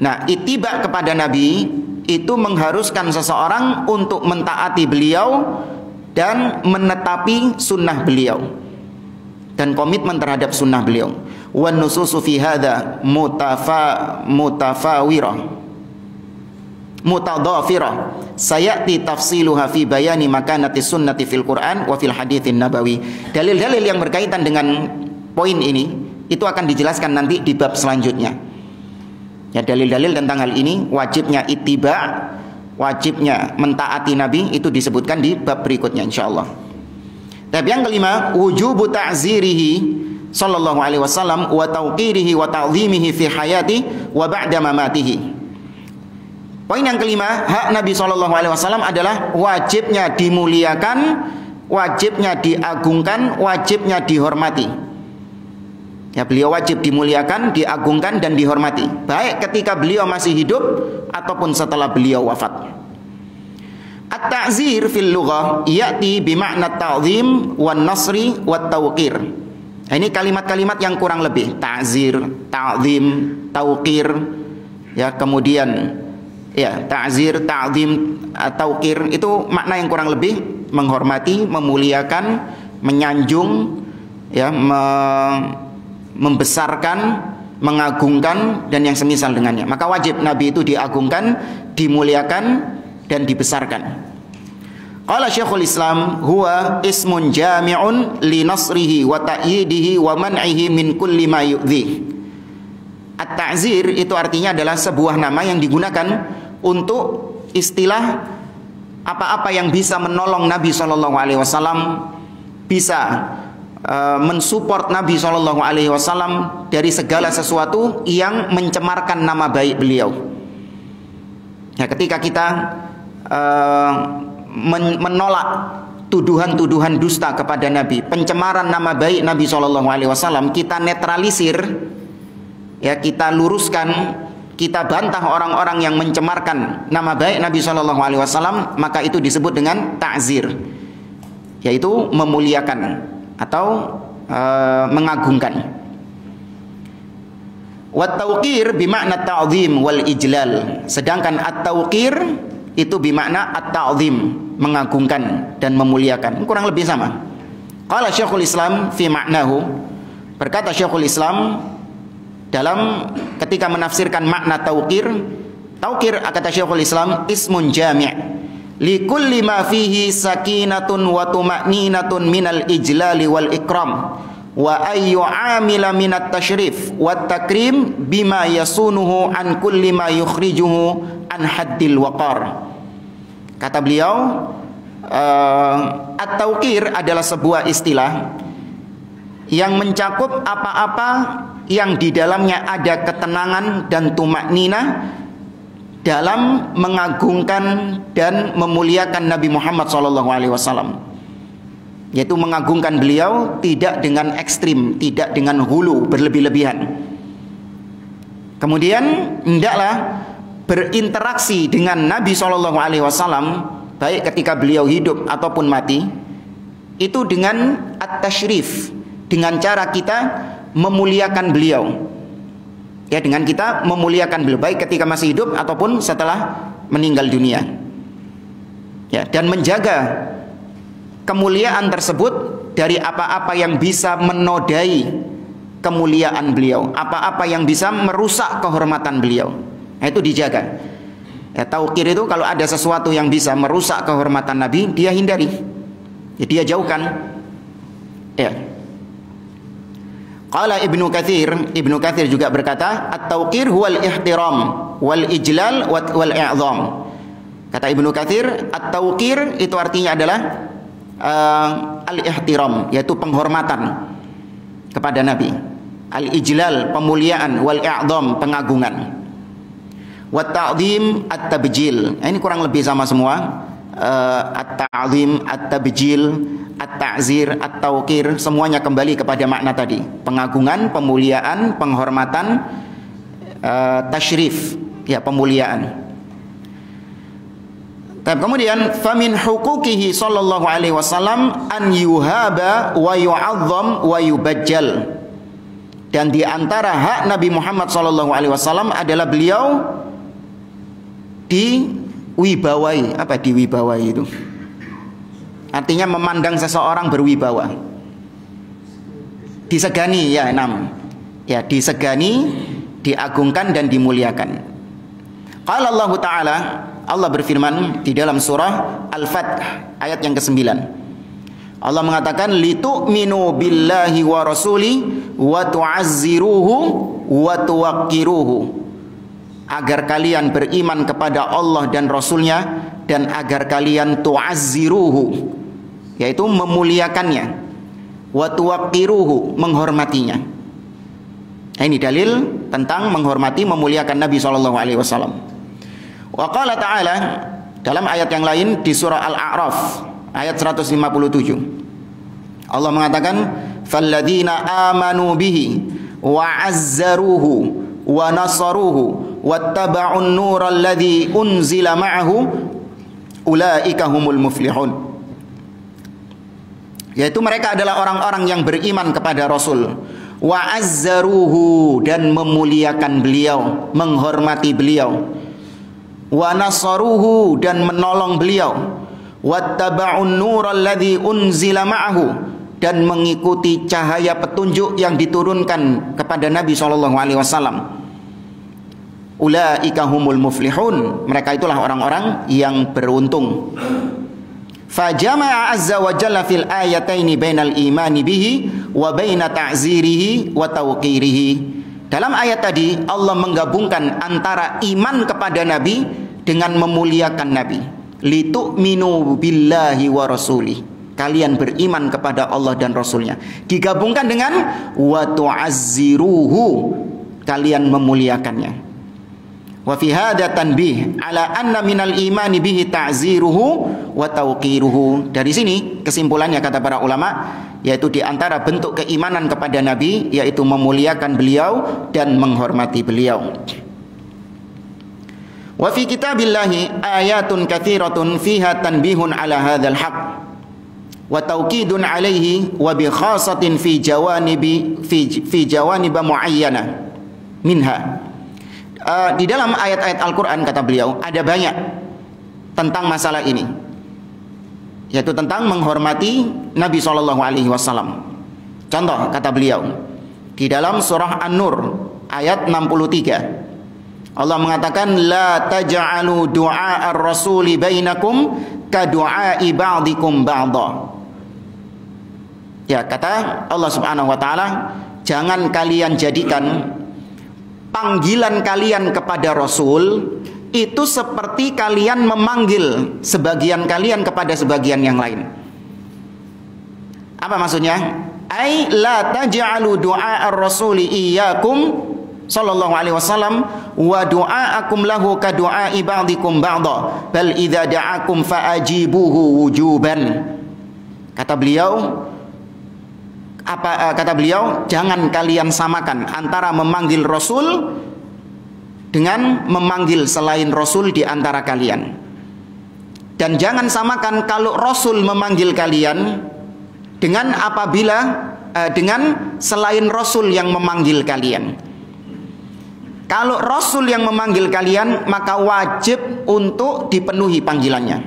Nah, ittiba kepada Nabi itu mengharuskan seseorang untuk mentaati beliau dan menetapi sunnah beliau dan komitmen terhadap sunnah beliau. Wan nususu fi hadza mutafawirah mutadafirah sayati tafsiluha fi bayani makanati sunnati fil Quran wa fil haditsin nabawi. Dalil-dalil yang berkaitan dengan poin ini itu akan dijelaskan nanti di bab selanjutnya. Ya, dalil-dalil tentang hal ini, wajibnya ittiba, wajibnya mentaati Nabi itu disebutkan di bab berikutnya insyaallah. Tapi yang kelima, wujubu ta'zirihi sallallahu alaihi wasallam wa tauqirihi wa ta'zimihi fi hayati wa ba'da mamatihi. Poin yang kelima, hak Nabi sallallahu alaihi wasallam adalah wajibnya dimuliakan, wajibnya diagungkan, wajibnya dihormati. Ya, beliau wajib dimuliakan, diagungkan dan dihormati, baik ketika beliau masih hidup ataupun setelah beliau wafat. At-ta'zir fil lughah ya'ti bi ma'na ta'zim wan nasri wat tauqir. Nah, ini kalimat-kalimat yang kurang lebih. Ta'zir, ta'zim, tauqir. Ya, kemudian ya, ta'zir, ta'zim, tauqir itu makna yang kurang lebih menghormati, memuliakan, menyanjung, ya, membesarkan, mengagungkan dan yang semisal dengannya. Maka wajib Nabi itu diagungkan, dimuliakan dan dibesarkan. Qala Syekhul Islam huwa ismun jami'un li nasrihi wa ta'yidihi wa man'ihi min kulli ma yu'dhi. At-ta'zir itu artinya adalah sebuah nama yang digunakan untuk istilah apa-apa yang bisa menolong Nabi Shallallahu Alaihi Wasallam, bisa mensupport Nabi Shallallahu Alaihi Wasallam dari segala sesuatu yang mencemarkan nama baik beliau. Ya, ketika kita menolak tuduhan-tuduhan dusta kepada Nabi, pencemaran nama baik Nabi Shallallahu Alaihi Wasallam, kita netralisir, ya, kita luruskan, kita bantah orang-orang yang mencemarkan nama baik Nabi Shallallahu Alaihi Wasallam, maka itu disebut dengan ta'zir, yaitu memuliakan atau mengagungkan. Wat tauqir bimakna ta'zim wal ijlal. Sedangkan at-tauqir itu bimakna at-ta'zim, mengagungkan dan memuliakan. Kurang lebih sama. Qala Syekhul Islam fi ma'nahu. Berkata Syekhul Islam dalam ketika menafsirkan makna tauqir. Tauqir, kata Syekhul Islam, ismun jami' li kulli ma fihi sakinatun wa tuma'ninatun minal ijlali wal ikram wa ayyu amila minat tashrif wat takrim bima yasunuhu an kulli ma yukhrijuhu an haddil waqar. Kata beliau, at-tauqir adalah sebuah istilah yang mencakup apa-apa yang di dalamnya ada ketenangan dan tumaknina dalam mengagungkan dan memuliakan Nabi Muhammad SAW, yaitu mengagungkan beliau tidak dengan ekstrim, tidak dengan hulu berlebih-lebihan. Kemudian hendaklah berinteraksi dengan Nabi SAW, baik ketika beliau hidup ataupun mati, itu dengan at-tashrif, dengan cara kita memuliakan beliau. Ya, dengan kita memuliakan beliau baik ketika masih hidup ataupun setelah meninggal dunia. Ya, dan menjaga kemuliaan tersebut dari apa-apa yang bisa menodai kemuliaan beliau, apa-apa yang bisa merusak kehormatan beliau. Nah, itu dijaga. Ya, tauqir itu kalau ada sesuatu yang bisa merusak kehormatan Nabi, dia hindari. Ya, dia jauhkan. Ya. Qala Ibnu Katsir juga berkata, at-tauqir huwal ihtiram wal ijlal wal i'zam. Kata Ibnu Katsir, at-tauqir itu artinya adalah al-ihtiram, yaitu penghormatan kepada Nabi. Al-ijlal, pemuliaan, wal i'zam, pengagungan. Wat ta'zim at-tabjil. Nah, ini kurang lebih sama semua. At-ta'zim, at-tabjil, at-ta'zir, at-tauqir, semuanya kembali kepada makna tadi. Pengagungan, pemuliaan, penghormatan, tasyrif, ya, pemuliaan. Kemudian famin huquqihi sallallahu alaihi wasallam an yuhaba wa yu'azzam wa yubajjal. Dan di antara hak Nabi Muhammad sallallahu alaihi wasallam adalah beliau diwibawai. Apa diwibawai itu? Artinya memandang seseorang berwibawa. Disegani, ya, 6. Ya, disegani, diagungkan dan dimuliakan. Qala Allah Ta'ala, Allah berfirman di dalam surah Al-Fath ayat yang ke-9. Allah mengatakan litu'minu billahi wa rasuli wa tu'azziruhu wa tuwaqqiruhu. Agar kalian beriman kepada Allah dan Rasulnya, dan agar kalian tu'azziruhu, yaitu memuliakannya, wa tuwaqqiruhu, menghormatinya. Nah, ini dalil tentang menghormati, memuliakan Nabi SAW. Wa qala ta'ala, dalam ayat yang lain di surah Al-A'raf ayat 157, Allah mengatakan falladzina amanu bihi wa azzaruhu wa nasaruhu wattaba'un nural ladzi unzila ma'ahu ulaika humul muflihun. Yaitu mereka adalah orang-orang yang beriman kepada Rasul, wa azzaruhu, dan memuliakan beliau, menghormati beliau, wa nasaruhu, dan menolong beliau, wattaba'un nural ladzi unzila ma'ahu, dan mengikuti cahaya petunjuk yang diturunkan kepada Nabi SAW. Ulaika humul muflihun, mereka itulah orang-orang yang beruntung. Fajama'a azza wa jalla fil ayataini bainal imani bihi wa baina ta'zirihi wa tawqirihi. Dalam ayat tadi Allah menggabungkan antara iman kepada Nabi dengan memuliakan Nabi. litu'minu billahi wa rasulih. Kalian beriman kepada Allah dan Rasulnya. Digabungkan dengan wa tu'azziruhu, kalian memuliakannya. Wa fi hadza tanbih ala anna minal imani bihi ta'ziruhu wa tauqiruhu. Dari sini kesimpulannya kata para ulama, yaitu di antara bentuk keimanan kepada Nabi yaitu memuliakan beliau dan menghormati beliau. Wa fi kitabillahi ayatun katsiratun fiha tanbihun ala hadzal haqq wa tawkidun alaihi wa bi khasatin fi jawanib muayyana minha. Di dalam ayat-ayat Al-Quran kata beliau ada banyak tentang masalah ini, yaitu tentang menghormati Nabi SAW. Contoh kata beliau di dalam surah An-Nur ayat 63, Allah mengatakan la taj'alu du'a ar-rasuli bainakum ka du'a'i ba'dikum ba'dha. Ya, kata Allah Subhanahu wa taala, jangan kalian jadikan panggilan kalian kepada Rasul itu seperti kalian memanggil sebagian kalian kepada sebagian yang lain. Apa maksudnya? Ai la taj'alu du'a ar-rasuli iyyakum sallallahu alaihi wasallam wa du'aakum lahu ka du'a'i ba'dikum ba'dha bal idza da'akum fa'ajibuhu wujuban. Kata beliau, jangan kalian samakan antara memanggil Rasul dengan memanggil selain Rasul di antara kalian. Dan jangan samakan kalau Rasul memanggil kalian dengan dengan selain Rasul yang memanggil kalian. Kalau Rasul yang memanggil kalian, maka wajib untuk dipenuhi panggilannya.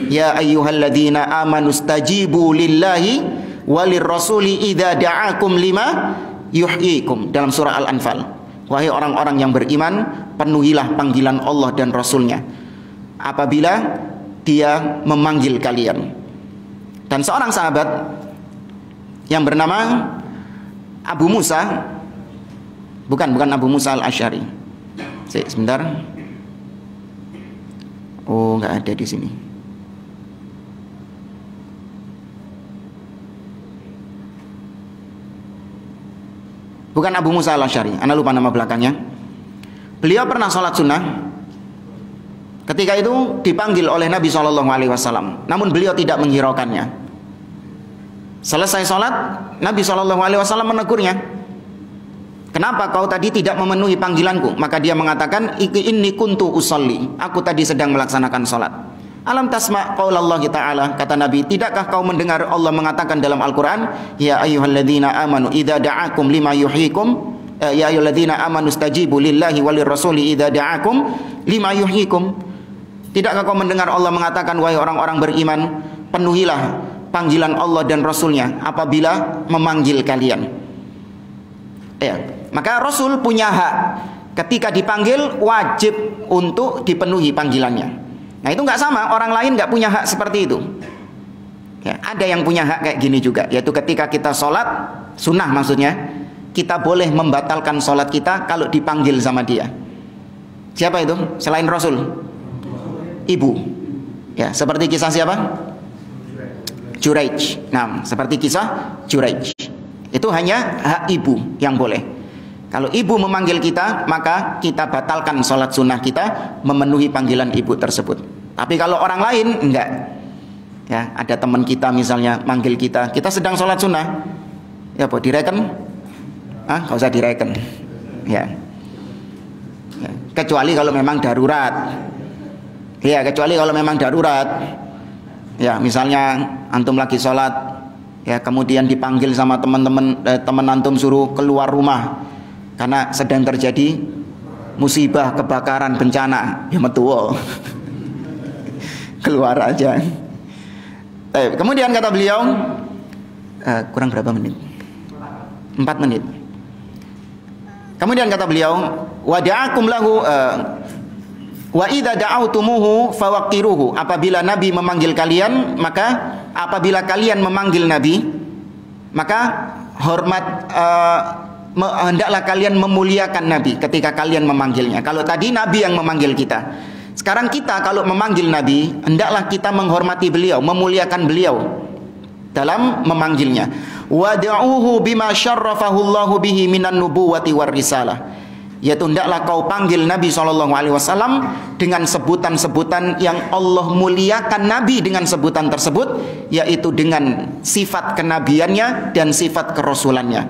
Ya ayyuhalladzina amanu stajibu lillahi walir rasuli idza da'akum lima yuhyikum, dalam surah Al-Anfal. Wahai orang-orang yang beriman, penuhilah panggilan Allah dan Rasulnya apabila dia memanggil kalian. Dan seorang sahabat yang bernama Abu Musa, bukan Abu Musa Al-Asy'ari. Sebentar. Oh, nggak ada di sini. Bukan Abu Musa Al-Asy'ari, Anda lupa nama belakangnya. Beliau pernah sholat sunnah. Ketika itu dipanggil oleh Nabi SAW, namun beliau tidak menghiraukannya. Selesai sholat, Nabi SAW menegurnya. Kenapa kau tadi tidak memenuhi panggilanku? Maka dia mengatakan, inni kuntu usolli, aku tadi sedang melaksanakan sholat. Alam tasma' qaulallahi ta'ala, kata Nabi, tidakkah kau mendengar Allah mengatakan dalam Al-Quran, ya ayyuhalladzina amanu idza da'akum lima yuhyikum, ya ayyuhalladzina amanu stajibu lillahi walir rasuli idza da'akum lima yuhyikum. Tidakkah kau mendengar Allah mengatakan, wahai orang-orang beriman, penuhilah panggilan Allah dan Rasulnya apabila memanggil kalian. Ya, maka Rasul punya hak, ketika dipanggil wajib untuk dipenuhi panggilannya. Nah itu nggak sama, orang lain nggak punya hak seperti itu. Ya, ada yang punya hak kayak gini juga, yaitu ketika kita sholat sunnah, maksudnya kita boleh membatalkan sholat kita kalau dipanggil sama dia. Siapa itu selain Rasul? Ibu. Ya, seperti kisah siapa? Juraij. Nah, seperti kisah Juraij. Itu hanya hak ibu yang boleh. Kalau ibu memanggil kita, maka kita batalkan sholat sunnah kita, memenuhi panggilan ibu tersebut. Tapi kalau orang lain, enggak. Ya, ada teman kita misalnya manggil kita, kita sedang sholat sunnah, ya boleh direken? Nggak usah direken. Ya. Ya. Kecuali kalau memang darurat. Ya, kecuali kalau memang darurat. Ya, misalnya antum lagi sholat, ya kemudian dipanggil sama teman antum suruh keluar rumah karena sedang terjadi musibah, kebakaran, bencana, ya metu keluar aja. Kemudian kata beliau, kurang berapa menit? 4 menit. Kemudian kata beliau, wa da'akum lahu wa idza da'autumuhu fawaqiruhu. Apabila Nabi memanggil kalian, maka apabila kalian memanggil Nabi, maka hendaklah kalian memuliakan Nabi ketika kalian memanggilnya. Kalau tadi Nabi yang memanggil kita, Sekarang kita kalau memanggil Nabi, hendaklah kita menghormati beliau, memuliakan beliau dalam memanggilnya. Wad'uhu bima syarrafahu Allahu bihi minan nubuwati war risalah. Yaitu hendaklah kau panggil Nabi SAW dengan sebutan-sebutan yang Allah muliakan Nabi dengan sebutan tersebut, yaitu dengan sifat kenabiannya dan sifat kerasulannya.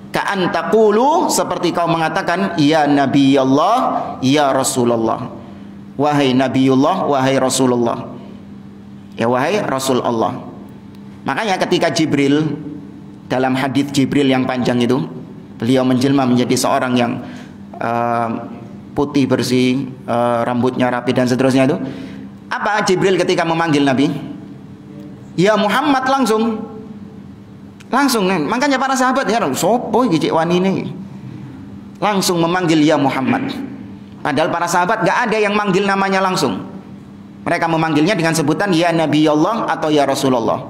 Ka'an taqulu, seperti kau mengatakan, ya Nabi Allah, ya Rasulullah. Wahai Nabiullah, wahai Rasulullah. Ya wahai Rasul Allah. Makanya ketika Jibril, dalam hadis Jibril yang panjang itu, beliau menjelma menjadi seorang yang putih bersih, rambutnya rapi dan seterusnya itu. Apa Jibril ketika memanggil Nabi? Ya Muhammad, langsung. Makanya para sahabat, ya sopo iki cek wani ini. Langsung memanggil ya Muhammad. Padahal para sahabat gak ada yang manggil namanya langsung. Mereka memanggilnya dengan sebutan ya Nabi Allah atau ya Rasulullah.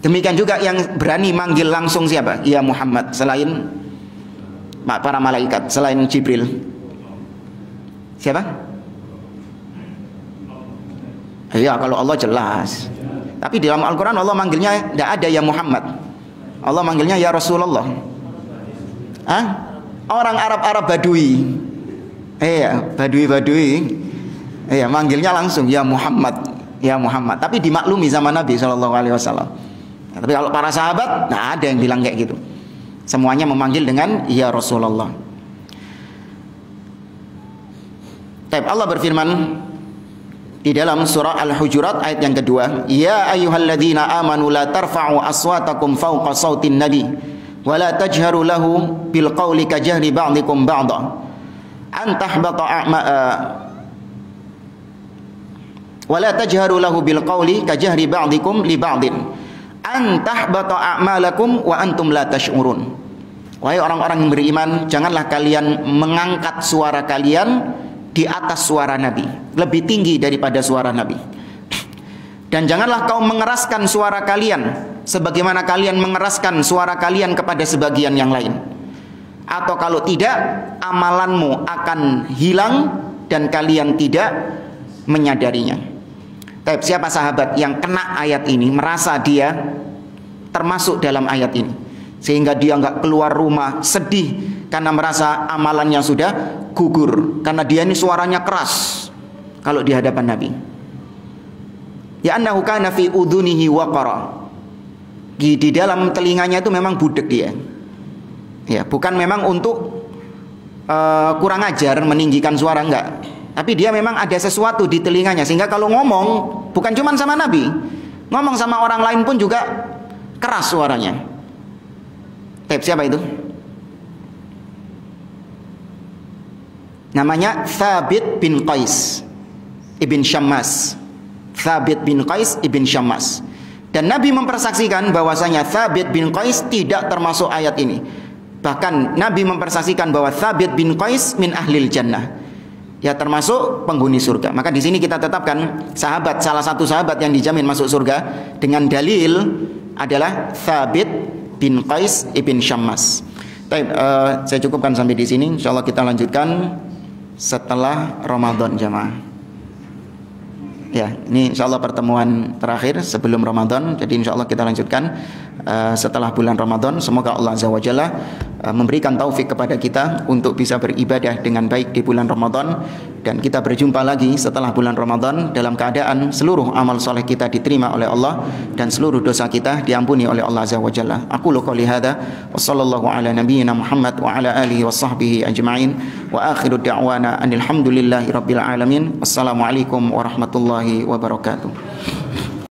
Demikian juga yang berani manggil langsung siapa? Ya Muhammad, selain para malaikat, selain Jibril. Siapa? Ya kalau Allah jelas. Tapi di dalam Al-Quran Allah manggilnya tidak ada ya Muhammad. Allah manggilnya ya Rasulullah. Orang Arab Badui. Badui. Manggilnya langsung ya Muhammad, ya Muhammad. Tapi dimaklumi sama Nabi SAW. Tapi kalau para sahabat, tidak ada yang bilang kayak gitu. Semuanya memanggil dengan ya Rasulullah. Allah berfirman di dalam surah Al-Hujurat ayat yang kedua, ya ayyuhalladzina amanu la tarfa'u aswatakum fawqa sautin nabi wa la tajharu lahu bil qawli kajahri ba'dikum ba'da an tahbata wa la tajharu lahu bil qawli kajahri ba'dikum li ba'din an tahbata a'malakum wa antum la tash'urun. Wahai orang-orang yang beriman, janganlah kalian mengangkat suara kalian di atas suara Nabi, lebih tinggi daripada suara Nabi. Dan janganlah kau mengeraskan suara kalian sebagaimana kalian mengeraskan suara kalian kepada sebagian yang lain. Atau kalau tidak, amalanmu akan hilang dan kalian tidak menyadarinya. Tapi siapa sahabat yang kena ayat ini, merasa dia termasuk dalam ayat ini, sehingga dia nggak keluar rumah sedih karena merasa amalannya sudah gugur, karena dia ini suaranya keras kalau di hadapan Nabi. Ya annahu kana fi udhunihi waqara. Di dalam telinganya itu memang budek dia. Ya, bukan memang untuk kurang ajar meninggikan suara, enggak. Tapi dia memang ada sesuatu di telinganya sehingga kalau ngomong bukan cuma sama Nabi, ngomong sama orang lain pun juga keras suaranya. Siapa itu? Namanya Thabit bin Qais ibn Syammas. Thabit bin Qais ibn Syammas. Dan Nabi mempersaksikan bahwasanya Thabit bin Qais tidak termasuk ayat ini. Bahkan Nabi mempersaksikan bahwa Thabit bin Qais min ahlil jannah, ya termasuk penghuni surga. Maka di sini kita tetapkan salah satu sahabat yang dijamin masuk surga dengan dalil adalah Thabit bin Qais ibn Syammas. Saya cukupkan sampai di sini. Insyaallah kita lanjutkan setelah Ramadan jamaah. Ya, ini insyaallah pertemuan terakhir sebelum Ramadan. Jadi insyaallah kita lanjutkan setelah bulan Ramadan. Semoga Allah Azza wa Jalla memberikan taufik kepada kita untuk bisa beribadah dengan baik di bulan Ramadan, dan kita berjumpa lagi setelah bulan Ramadan dalam keadaan seluruh amal soleh kita diterima oleh Allah dan seluruh dosa kita diampuni oleh Allah Azza wa Jalla. Aqulu qouli hadza wa sallallahu ala nabiyyina Muhammad wa ala alihi wa sahbihi ajma'in wa akhiru da'wana anil hamdulillahi rabbil alamin. Wassalamualaikum warahmatullahi wabarakatuh.